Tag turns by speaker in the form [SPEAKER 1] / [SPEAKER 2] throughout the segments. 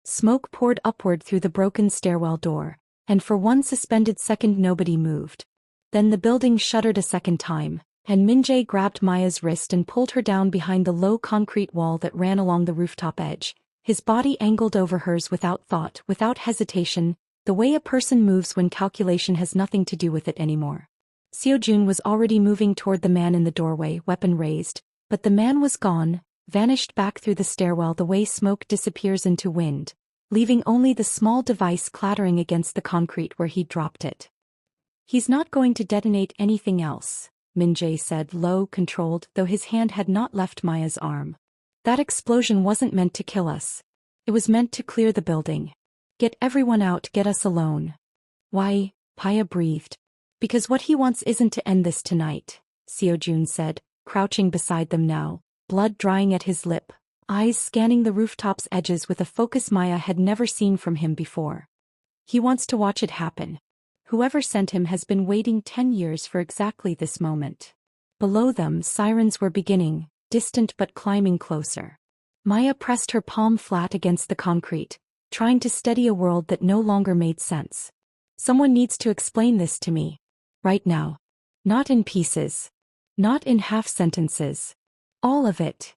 [SPEAKER 1] Smoke poured upward through the broken stairwell door, and for one suspended second nobody moved. Then the building shuddered a second time, and Min-jae grabbed Maya's wrist and pulled her down behind the low concrete wall that ran along the rooftop edge, his body angled over hers without thought, without hesitation, the way a person moves when calculation has nothing to do with it anymore. Seo-jun was already moving toward the man in the doorway, weapon raised, but the man was gone, vanished back through the stairwell the way smoke disappears into wind, leaving only the small device clattering against the concrete where he'd dropped it. "He's not going to detonate anything else," Min-jae said, low, controlled, though his hand had not left Maya's arm. "That explosion wasn't meant to kill us. It was meant to clear the building. Get everyone out, get us alone." "Why?" Maya breathed. "Because what he wants isn't to end this tonight," Seo-jun said, crouching beside them now, blood drying at his lip, eyes scanning the rooftop's edges with a focus Maya had never seen from him before. "He wants to watch it happen. Whoever sent him has been waiting 10 years for exactly this moment." Below them, sirens were beginning, distant but climbing closer. Maya pressed her palm flat against the concrete, trying to steady a world that no longer made sense. "Someone needs to explain this to me. Right now. Not in pieces. Not in half sentences. All of it."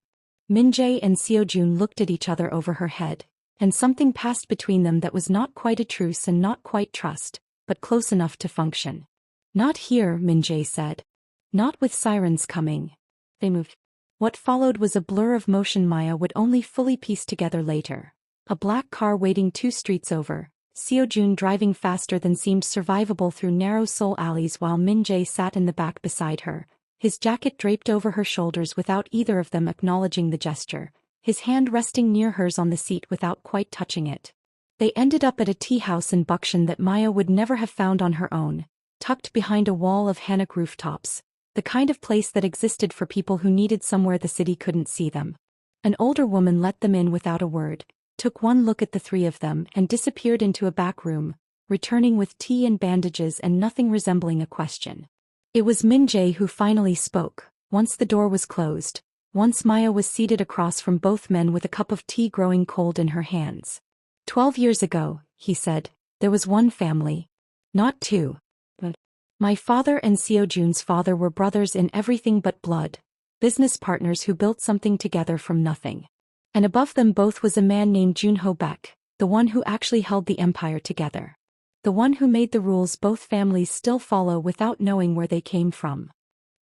[SPEAKER 1] Min-jae and Seo-jun looked at each other over her head, and something passed between them that was not quite a truce and not quite trust, but close enough to function. "Not here," Min-jae said. "Not with sirens coming." They moved. What followed was a blur of motion Maya would only fully piece together later. A black car waiting 2 streets over, Seo-jun driving faster than seemed survivable through narrow Seoul alleys while Min-jae sat in the back beside her, his jacket draped over her shoulders without either of them acknowledging the gesture, his hand resting near hers on the seat without quite touching it. They ended up at a tea house in Bukshan that Maya would never have found on her own, tucked behind a wall of hanok rooftops, the kind of place that existed for people who needed somewhere the city couldn't see them. An older woman let them in without a word, took one look at the 3 of them and disappeared into a back room, returning with tea and bandages and nothing resembling a question. It was Min-jae who finally spoke, once the door was closed, once Maya was seated across from both men with a cup of tea growing cold in her hands. 12 years ago, he said, there was one family. Not 2. But my father and Seo-jun's father were brothers in everything but blood, business partners who built something together from nothing. And above them both was a man named Junho Baek, the one who actually held the empire together. The one who made the rules both families still follow without knowing where they came from.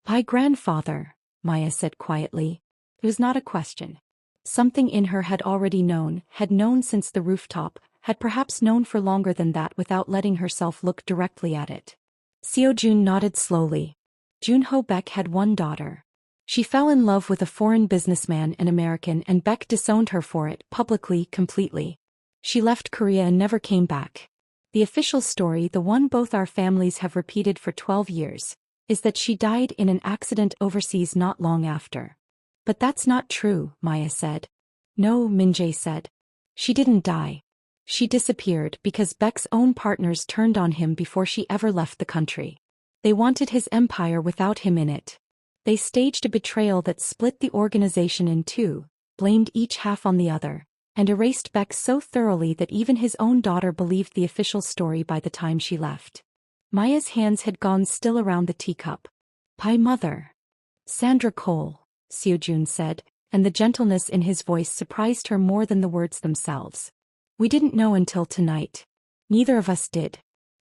[SPEAKER 1] "My grandfather," Maya said quietly. It was not a question. Something in her had already known, had known since the rooftop, had perhaps known for longer than that without letting herself look directly at it. Seo-jun nodded slowly. Junho Baek had one daughter. She fell in love with a foreign businessman, an American, and Baek disowned her for it, publicly, completely. She left Korea and never came back. The official story, the one both our families have repeated for 12 years, is that she died in an accident overseas not long after. "But that's not true," Maya said. "No," Min-jae said. "She didn't die. She disappeared because Baek's own partners turned on him before she ever left the country. They wanted his empire without him in it. They staged a betrayal that split the organization in 2, blamed each half on the other, and erased Baek so thoroughly that even his own daughter believed the official story by the time she left." Maya's hands had gone still around the teacup. "My mother. Sandra Cole," Seo-jun said, and the gentleness in his voice surprised her more than the words themselves. "We didn't know until tonight. Neither of us did.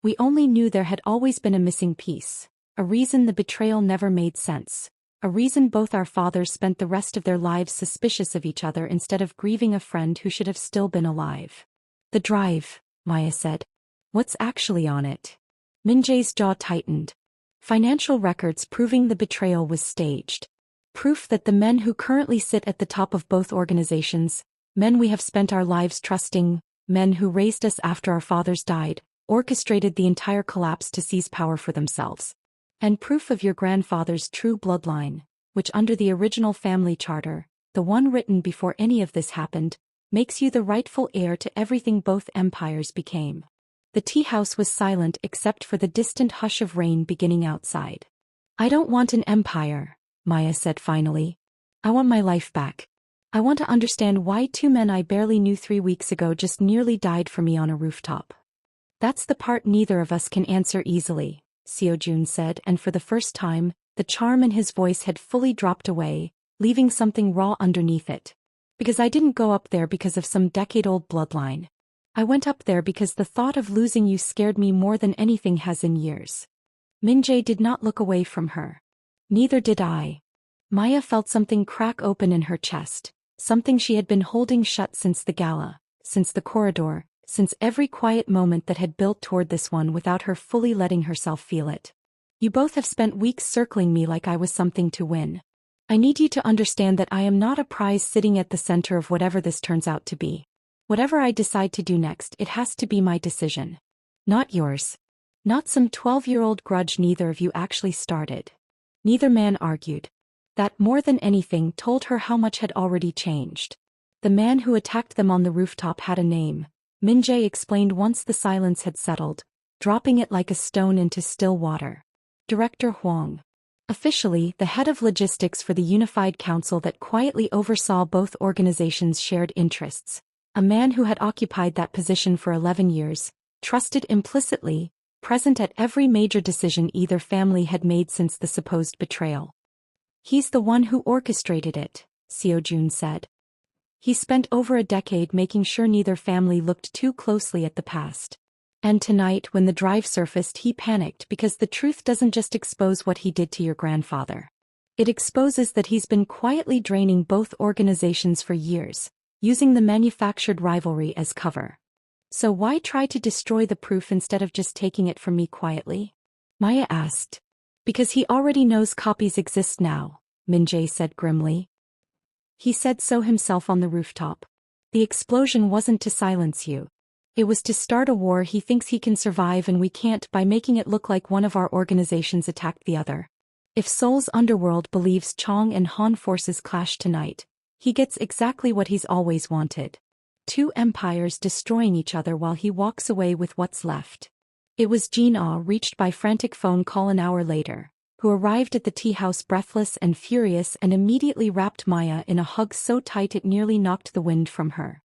[SPEAKER 1] We only knew there had always been a missing piece, a reason the betrayal never made sense, a reason both our fathers spent the rest of their lives suspicious of each other instead of grieving a friend who should have still been alive." "The drive," Maya said. "What's actually on it?" Min-jae's jaw tightened. "Financial records proving the betrayal was staged. Proof that the men who currently sit at the top of both organizations, men we have spent our lives trusting, men who raised us after our fathers died, orchestrated the entire collapse to seize power for themselves. And proof of your grandfather's true bloodline, which under the original family charter, the one written before any of this happened, makes you the rightful heir to everything both empires became." The tea house was silent except for the distant hush of rain beginning outside. "I don't want an empire," Maya said finally. "I want my life back. I want to understand why two men I barely knew 3 weeks ago just nearly died for me on a rooftop. That's the part neither of us can answer easily, Seo-jun said, and for the first time, the charm in his voice had fully dropped away, leaving something raw underneath it. Because I didn't go up there because of some decade-old bloodline. I went up there because the thought of losing you scared me more than anything has in years. Min-jae did not look away from her. Neither did I. Maya felt something crack open in her chest, something she had been holding shut since the gala, since the corridor, since every quiet moment that had built toward this one without her fully letting herself feel it. You both have spent weeks circling me like I was something to win. I need you to understand that I am not a prize sitting at the center of whatever this turns out to be. Whatever I decide to do next, it has to be my decision. Not yours. Not some 12-year-old grudge neither of you actually started. Neither man argued. That, more than anything, told her how much had already changed. The man who attacked them on the rooftop had a name, Min-jae explained once the silence had settled, dropping it like a stone into still water. Director Hwang. Officially, the head of logistics for the unified council that quietly oversaw both organizations' shared interests. A man who had occupied that position for 11 years, trusted implicitly, present at every major decision either family had made since the supposed betrayal. He's the one who orchestrated it, Seo-jun said. He spent over a decade making sure neither family looked too closely at the past. And tonight when the drive surfaced he panicked because the truth doesn't just expose what he did to your grandfather. It exposes that he's been quietly draining both organizations for years, using the manufactured rivalry as cover. So why try to destroy the proof instead of just taking it from me quietly? Maya asked. Because he already knows copies exist now, Min-jae said grimly. He said so himself on the rooftop. The explosion wasn't to silence you. It was to start a war he thinks he can survive and we can't by making it look like one of our organizations attacked the other. If Seoul's underworld believes Chang and Han forces clash tonight, he gets exactly what he's always wanted. Two empires destroying each other while he walks away with what's left. It was Jin-ah reached by frantic phone call an hour later, who arrived at the tea house breathless and furious and immediately wrapped Maya in a hug so tight it nearly knocked the wind from her.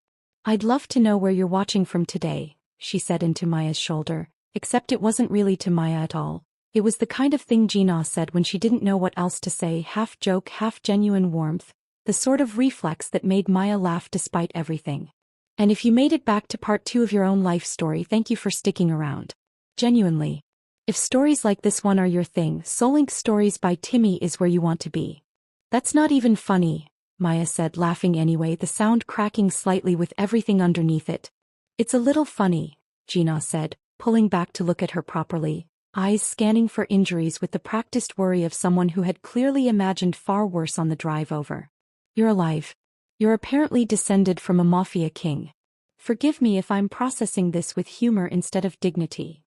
[SPEAKER 1] I'd love to know where you're watching from today, she said into Maya's shoulder, except it wasn't really to Maya at all. It was the kind of thing Jin-ah said when she didn't know what else to say, half joke, half genuine warmth, the sort of reflex that made Maya laugh despite everything. And if you made it back to part 2 of your own life story, thank you for sticking around. Genuinely. If stories like this one are your thing, Soul Stories by Timmy is where you want to be. That's not even funny, Maya said, laughing anyway, the sound cracking slightly with everything underneath it. It's a little funny, Jin-ah said, pulling back to look at her properly, eyes scanning for injuries with the practiced worry of someone who had clearly imagined far worse on the drive over. You're alive. You're apparently descended from a Mafia king. Forgive me if I'm processing this with humor instead of dignity.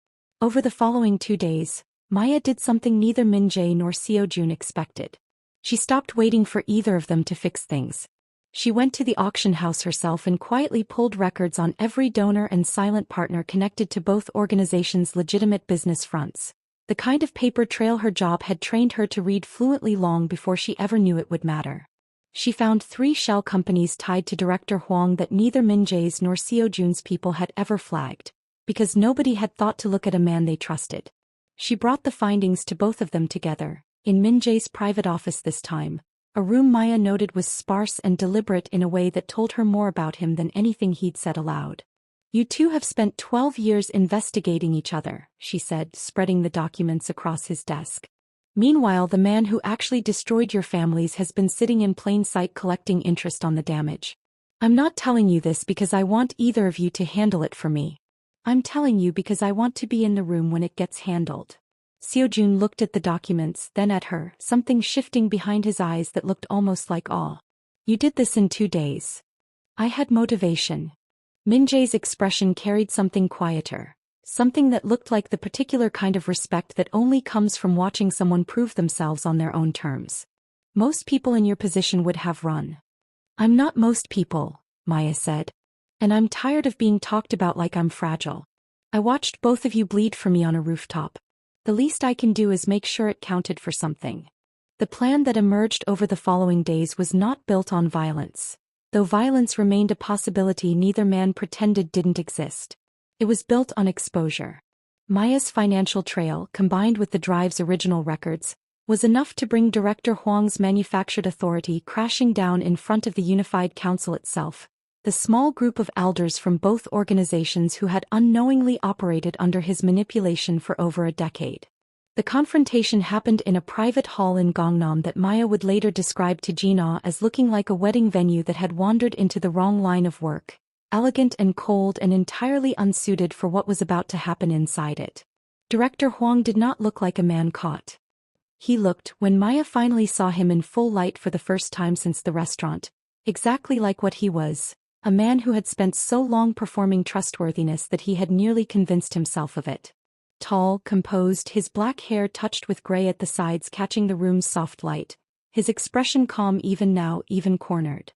[SPEAKER 1] Over the following 2 days, Maya did something neither Min-jae nor Seo-jun expected. She stopped waiting for either of them to fix things. She went to the auction house herself and quietly pulled records on every donor and silent partner connected to both organizations' legitimate business fronts. The kind of paper trail her job had trained her to read fluently long before she ever knew it would matter. She found 3 shell companies tied to Director Hwang that neither Min-jae's nor Seo-jun's people had ever flagged, because nobody had thought to look at a man they trusted. She brought the findings to both of them together, in Min-jae's private office this time, a room Maya noted was sparse and deliberate in a way that told her more about him than anything he'd said aloud. You two have spent 12 years investigating each other, she said, spreading the documents across his desk. Meanwhile, the man who actually destroyed your families has been sitting in plain sight collecting interest on the damage. I'm not telling you this because I want either of you to handle it for me. I'm telling you because I want to be in the room when it gets handled. Seo-jun looked at the documents, then at her, something shifting behind his eyes that looked almost like awe. You did this in 2 days. I had motivation. Min-jae's expression carried something quieter. Something that looked like the particular kind of respect that only comes from watching someone prove themselves on their own terms. Most people in your position would have run. I'm not most people, Maya said. And I'm tired of being talked about like I'm fragile. I watched both of you bleed for me on a rooftop. The least I can do is make sure it counted for something. The plan that emerged over the following days was not built on violence. Though violence remained a possibility neither man pretended didn't exist. It was built on exposure. Maya's financial trail, combined with the drive's original records, was enough to bring director Huang's manufactured authority crashing down in front of the unified council itself, the small group of elders from both organizations who had unknowingly operated under his manipulation for over a decade. The confrontation happened in a private hall in Gangnam that Maya would later describe to Jina as looking like a wedding venue that had wandered into the wrong line of work, elegant and cold and entirely unsuited for what was about to happen inside it. Director Huang did not look like a man caught. He looked, when Maya finally saw him in full light for the first time since the restaurant, exactly like what he was, a man who had spent so long performing trustworthiness that he had nearly convinced himself of it. Tall, composed, his black hair touched with gray at the sides catching the room's soft light, his expression calm even now, even cornered.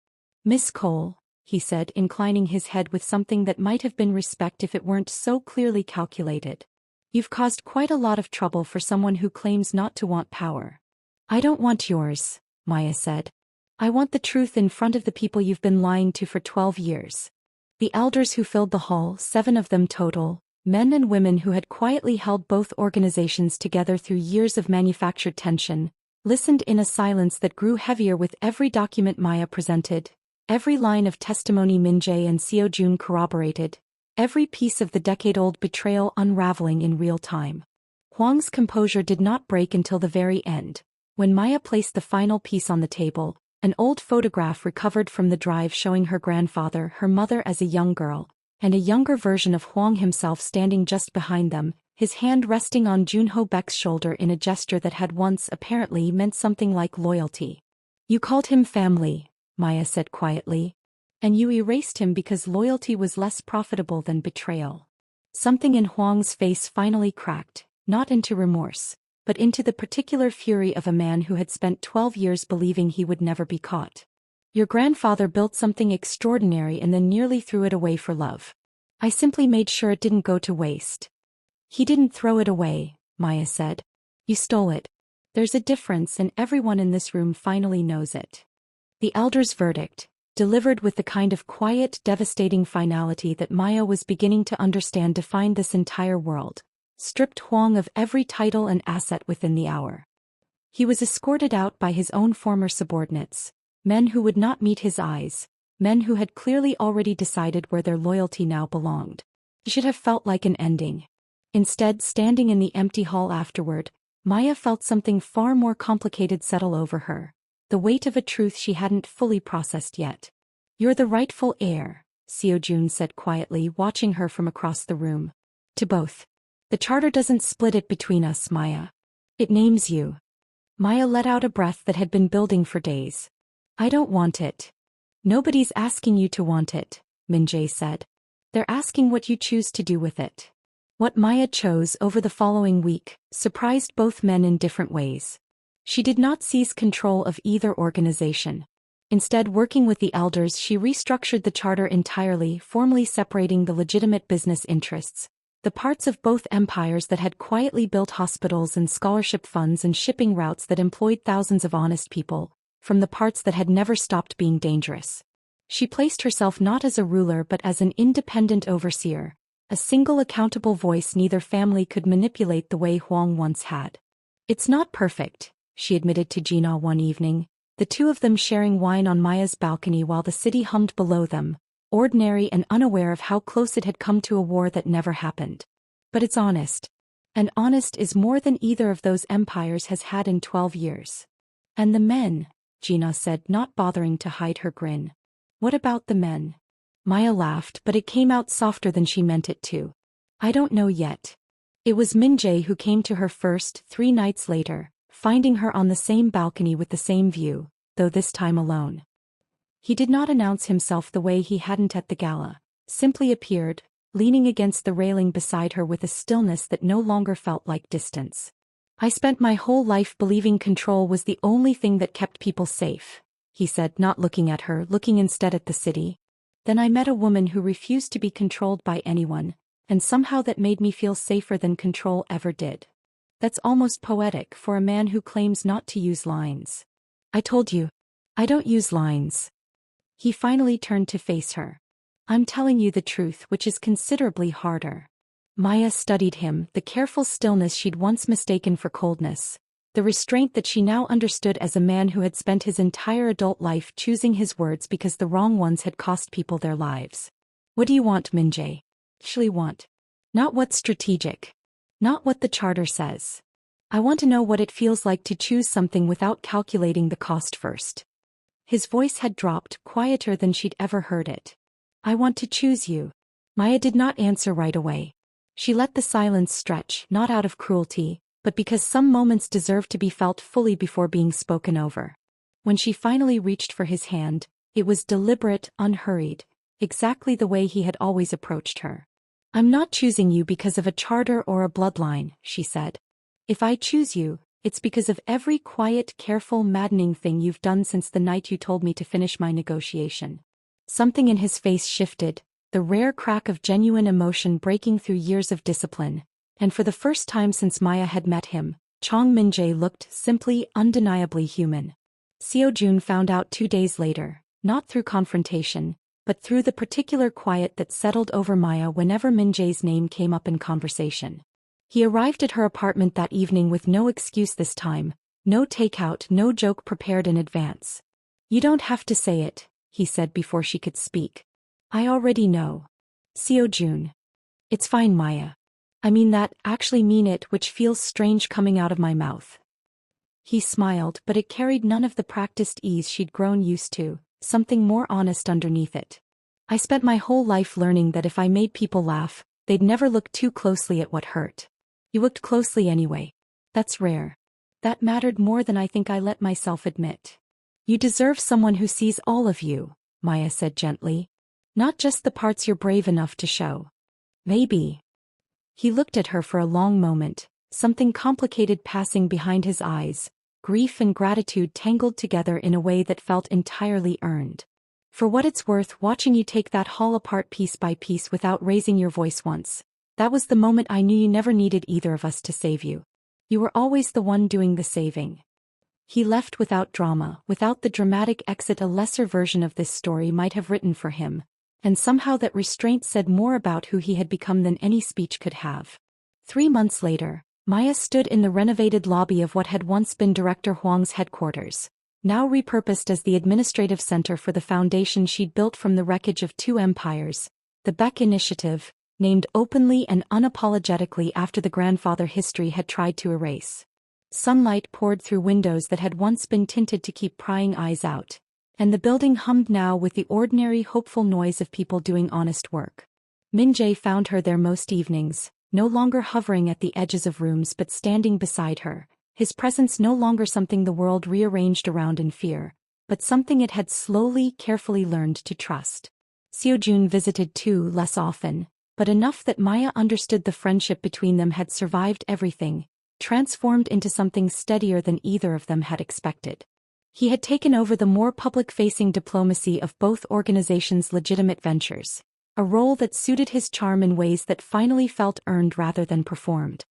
[SPEAKER 1] "Miss Cole," he said, inclining his head with something that might have been respect if it weren't so clearly calculated. "You've caused quite a lot of trouble for someone who claims not to want power." "I don't want yours," Maya said. "I want the truth in front of the people you've been lying to for 12 years. The elders who filled the hall, 7 of them total, men and women who had quietly held both organizations together through years of manufactured tension, listened in a silence that grew heavier with every document Maya presented, every line of testimony Min-jae and Seo-jun corroborated, every piece of the decade-old betrayal unraveling in real time. Huang's composure did not break until the very end, when Maya placed the final piece on the table, an old photograph recovered from the drive showing her grandfather, her mother as a young girl, and a younger version of Huang himself standing just behind them, his hand resting on Junho Baek's shoulder in a gesture that had once apparently meant something like loyalty. "You called him family," Maya said quietly. "And you erased him because loyalty was less profitable than betrayal." Something in Huang's face finally cracked, not into remorse, but into the particular fury of a man who had spent 12 years believing he would never be caught. "Your grandfather built something extraordinary and then nearly threw it away for love. I simply made sure it didn't go to waste." "He didn't throw it away," Maya said. "You stole it. There's a difference and everyone in this room finally knows it." The elder's verdict, delivered with the kind of quiet, devastating finality that Maya was beginning to understand defined this entire world, stripped Huang of every title and asset within the hour. He was escorted out by his own former subordinates, men who would not meet his eyes, men who had clearly already decided where their loyalty now belonged. It should have felt like an ending. Instead, standing in the empty hall afterward, Maya felt something far more complicated settle over her, the weight of a truth she hadn't fully processed yet. "You're the rightful heir," Seo-jun said quietly, watching her from across the room. "To both. The charter doesn't split it between us, Maya. It names you." Maya let out a breath that had been building for days. "I don't want it." "Nobody's asking you to want it," Min-jae said. "They're asking what you choose to do with it." What Maya chose over the following week surprised both men in different ways. She did not seize control of either organization. Instead, working with the elders, she restructured the charter entirely, formally separating the legitimate business interests, the parts of both empires that had quietly built hospitals and scholarship funds and shipping routes that employed thousands of honest people, from the parts that had never stopped being dangerous. She placed herself not as a ruler but as an independent overseer, a single accountable voice neither family could manipulate the way Huang once had. "It's not perfect," she admitted to Jina one evening, the two of them sharing wine on Maya's balcony while the city hummed below them, ordinary and unaware of how close it had come to a war that never happened. "But it's honest. And honest is more than either of those empires has had in 12 years. "And the men," Jina said, not bothering to hide her grin. "What about the men?" Maya laughed, but it came out softer than she meant it to. "I don't know yet." It was Min-jae who came to her first 3 nights later, finding her on the same balcony with the same view, though this time alone. He did not announce himself the way he hadn't at the gala, simply appeared, leaning against the railing beside her with a stillness that no longer felt like distance. "I spent my whole life believing control was the only thing that kept people safe," he said, not looking at her, looking instead at the city. "Then I met a woman who refused to be controlled by anyone, and somehow that made me feel safer than control ever did." That's almost poetic for a man who claims not to use lines. "I told you. I don't use lines." He finally turned to face her. I'm telling you the truth, which is considerably harder. Maya studied him, the careful stillness she'd once mistaken for coldness. The restraint that she now understood as a man who had spent his entire adult life choosing his words because the wrong ones had cost people their lives. What do you want, Min-jae? Actually want. Not what's strategic. Not what the charter says. I want to know what it feels like to choose something without calculating the cost first. His voice had dropped, quieter than she'd ever heard it. I want to choose you. Maya did not answer right away. She let the silence stretch, not out of cruelty, but because some moments deserved to be felt fully before being spoken over. When she finally reached for his hand, it was deliberate, unhurried, exactly the way he had always approached her. I'm not choosing you because of a charter or a bloodline, she said. If I choose you, it's because of every quiet, careful, maddening thing you've done since the night you told me to finish my negotiation. Something in his face shifted, the rare crack of genuine emotion breaking through years of discipline, and for the first time since Maya had met him, Chang Min-jae looked simply, undeniably human. Seo-jun found out 2 days later, not through confrontation, but through the particular quiet that settled over Maya whenever Min-jae's name came up in conversation. He arrived at her apartment that evening with no excuse this time, no takeout, no joke prepared in advance. You don't have to say it, he said before she could speak. I already know. Seo-jun. It's fine, Maya. I mean that, actually mean it, which feels strange coming out of my mouth. He smiled, but it carried none of the practiced ease she'd grown used to, something more honest underneath it. I spent my whole life learning that if I made people laugh, they'd never look too closely at what hurt. You looked closely anyway. That's rare. That mattered more than I think I let myself admit. You deserve someone who sees all of you, Maya said gently. Not just the parts you're brave enough to show. Maybe. He looked at her for a long moment, something complicated passing behind his eyes, grief and gratitude tangled together in a way that felt entirely earned. For what it's worth, watching you take that haul apart piece by piece without raising your voice once, that was the moment I knew you never needed either of us to save you. You were always the one doing the saving. He left without drama, without the dramatic exit a lesser version of this story might have written for him. And somehow that restraint said more about who he had become than any speech could have. 3 months later, Maya stood in the renovated lobby of what had once been Director Huang's headquarters, now repurposed as the administrative center for the foundation she'd built from the wreckage of 2 empires, the Beck Initiative, named openly and unapologetically after the grandfather history had tried to erase. Sunlight poured through windows that had once been tinted to keep prying eyes out, and the building hummed now with the ordinary hopeful noise of people doing honest work. Min-jae found her there most evenings, no longer hovering at the edges of rooms but standing beside her, his presence no longer something the world rearranged around in fear, but something it had slowly, carefully learned to trust. Seo-jun visited too, less often, but enough that Maya understood the friendship between them had survived everything, transformed into something steadier than either of them had expected. He had taken over the more public-facing diplomacy of both organizations' legitimate ventures, a role that suited his charm in ways that finally felt earned rather than performed.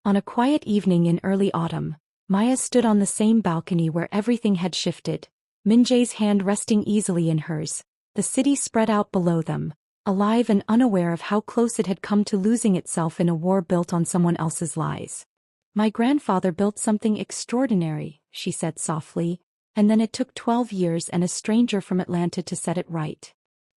[SPEAKER 1] On a quiet evening in early autumn, Maya stood on the same balcony where everything had shifted, Min-jae's hand resting easily in hers, the city spread out below them, alive and unaware of how close it had come to losing itself in a war built on someone else's lies. My grandfather built something extraordinary, she said softly, and then it took 12 years and a stranger from Atlanta to set it right.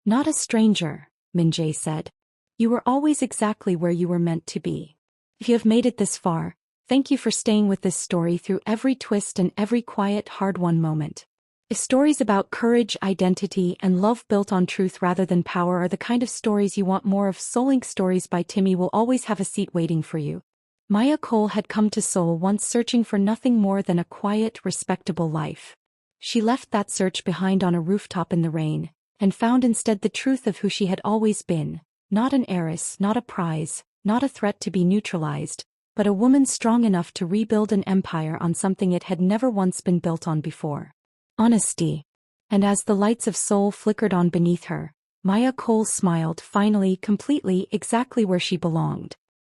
[SPEAKER 1] Not a stranger, Min-jae said. You were always exactly where you were meant to be. If you have made it this far, thank you for staying with this story through every twist and every quiet, hard-won moment. If stories about courage, identity, and love built on truth rather than power are the kind of stories you want more of, Seoul Inc. Stories by Timmy will always have a seat waiting for you. Maya Cole had come to Seoul once searching for nothing more than a quiet, respectable life. She left that search behind on a rooftop in the rain, and found instead the truth of who she had always been, not an heiress, not a prize, not a threat to be neutralized, but a woman strong enough to rebuild an empire on something it had never once been built on before. Honesty. And as the lights of Seoul flickered on beneath her, Maya Cole smiled finally, completely, exactly where she belonged.